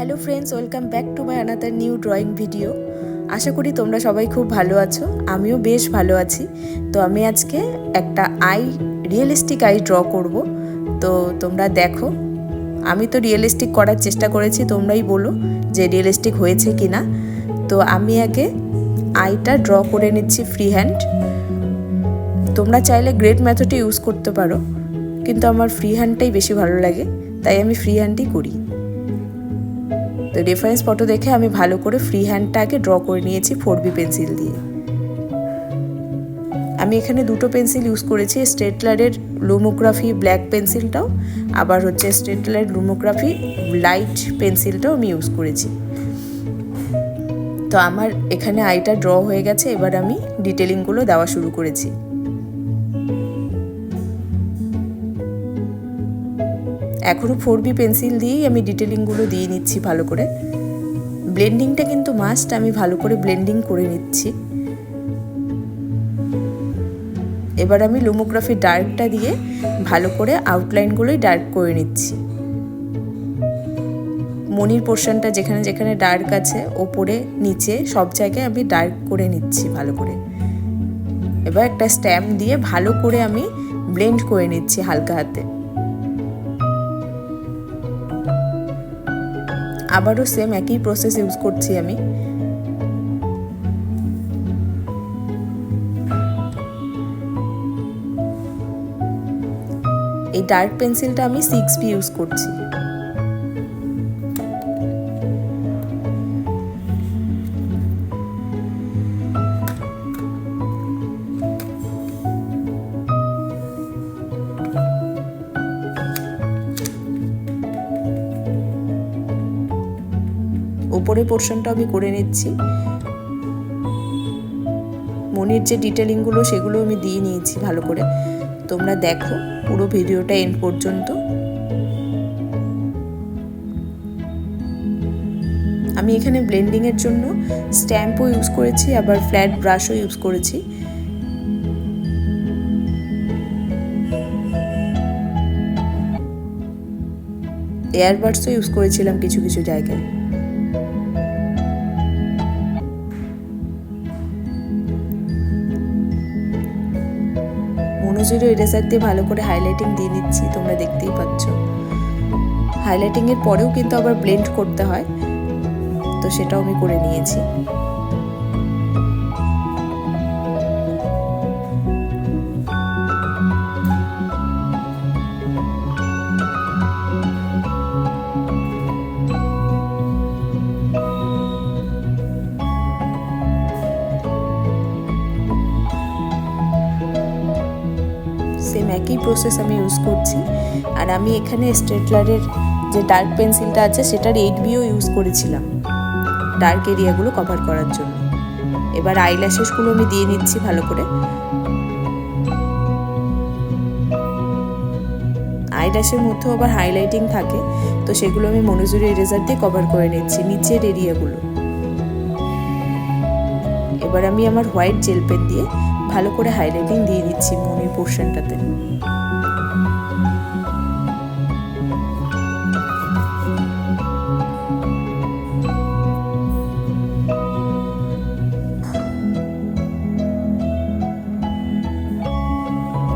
Hello friends, welcome back to my another new drawing video. আশা করি তোমরা সবাই খুব ভালো আছো, আমিও বেশ ভালো আছি। তো আমি আজকে একটা রিয়েলিস্টিক আই ড্র করব। তো তোমরা দেখো, আমি তো রিয়েলিস্টিক করার চেষ্টা করেছি, তোমরাই বলো যে রিয়েলিস্টিক হয়েছে কি না। তো আমি আগে আইটা ড্র করে নিচ্ছি ফ্রি হ্যান্ড। তোমরা চাইলে গ্রেড মেথডে ইউজ করতে পারো, কিন্তু আমার ফ্রি হ্যান্ডটাই বেশি ভালো লাগে, তাই আমি ফ্রি হ্যান্ডই করি। তো রেফারেন্স ফটো দেখে আমি ভালো করে ফ্রি হ্যান্ডটাকে ড্র করে নিয়েছি 4B পেন্সিল দিয়ে। আমি এখানে দুটো পেন্সিল ইউজ করেছি, স্টেটলারের লুমোগ্রাফি ব্ল্যাক পেন্সিলটাও, আবার হচ্ছে স্টেটলারের লুমোগ্রাফি লাইট পেন্সিলটাও আমি ইউজ করেছি। তো আমার এখানে আইটা ড্র হয়ে গেছে, এবার আমি ডিটেলিংগুলো দেওয়া শুরু করেছি। এখনও 4B পেন্সিল দিয়েই আমি ডিটেলিংগুলো দিয়ে নিচ্ছি ভালো করে। ব্লেন্ডিংটা কিন্তু মাস্ট, আমি ভালো করে ব্লেন্ডিং করে নিচ্ছি। এবার আমি লুমোগ্রাফি ডার্কটা দিয়ে ভালো করে আউটলাইনগুলোই ডার্ক করে নিচ্ছি। মনির পোর্শনটা যেখানে যেখানে ডার্ক আছে, ওপরে নিচে সব জায়গায় আমি ডার্ক করে নিচ্ছি ভালো করে। এবার একটা স্ট্যাম্প দিয়ে ভালো করে আমি ব্লেন্ড করে নিচ্ছি হালকা হাতে। আবারও সেম একই প্রসেস ইউজ করছি আমি। এই ডার্ক পেন্সিলটা আমি 6B ইউজ করছি। উপরের পোর্শনটা আমি করে নিচ্ছি। মনির যে ডিটেলিংগুলো সেগুলো আমি দিয়ে নিয়েছি ভালো করে। তোমরা দেখো পুরো ভিডিওটা এন্ড পর্যন্ত। আমি এখানে ব্লেন্ডিংয়ের জন্য স্ট্যাম্পও ইউজ করেছি, আবার ফ্ল্যাট ব্রাশও ইউজ করেছি। এয়ারবাডসও ইউজ করেছিলাম কিছু কিছু জায়গায়। মনোজিরো ইরেজার দিয়ে ভালো করে হাইলাইটিং দিয়ে নিচ্ছি, তোমরা দেখতেই পাচ্ছ। হাইলাইটিংয়ের পরেও কিন্তু আবার ব্লেন্ড করতে হয়, তো সেটাও আমি করে নিয়েছি। সেম একই প্রসেস আমি ইউজ করছি। আর আমি এখানে স্টেটলারের যে ডার্ক পেন্সিলটা আছে সেটার 8Bও ইউজ করেছিলাম ডার্ক এরিয়াগুলো কভার করার জন্য। এবার আইল্যাশেসগুলো আমি দিয়ে নিচ্ছি ভালো করে। আইল্যাশের মধ্যেও আবার হাইলাইটিং থাকে, তো সেগুলো আমি মনোজিরো ইরেজার দিয়ে কভার করে নিচ্ছি নিচের এরিয়াগুলো। এবার আমি আমার হোয়াইট জেল পেন দিয়ে ভালো করে হাইলাইটিং দিয়ে দিচ্ছি মনির পোর্শনটাতে।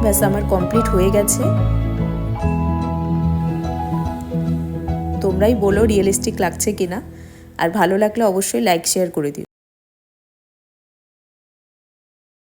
ব্যাস আমার কমপ্লিট হয়ে গেছে। তোমরাই বলো রিয়েলিস্টিক লাগছে কিনা, আর ভালো লাগলে অবশ্যই লাইক শেয়ার করে দিও।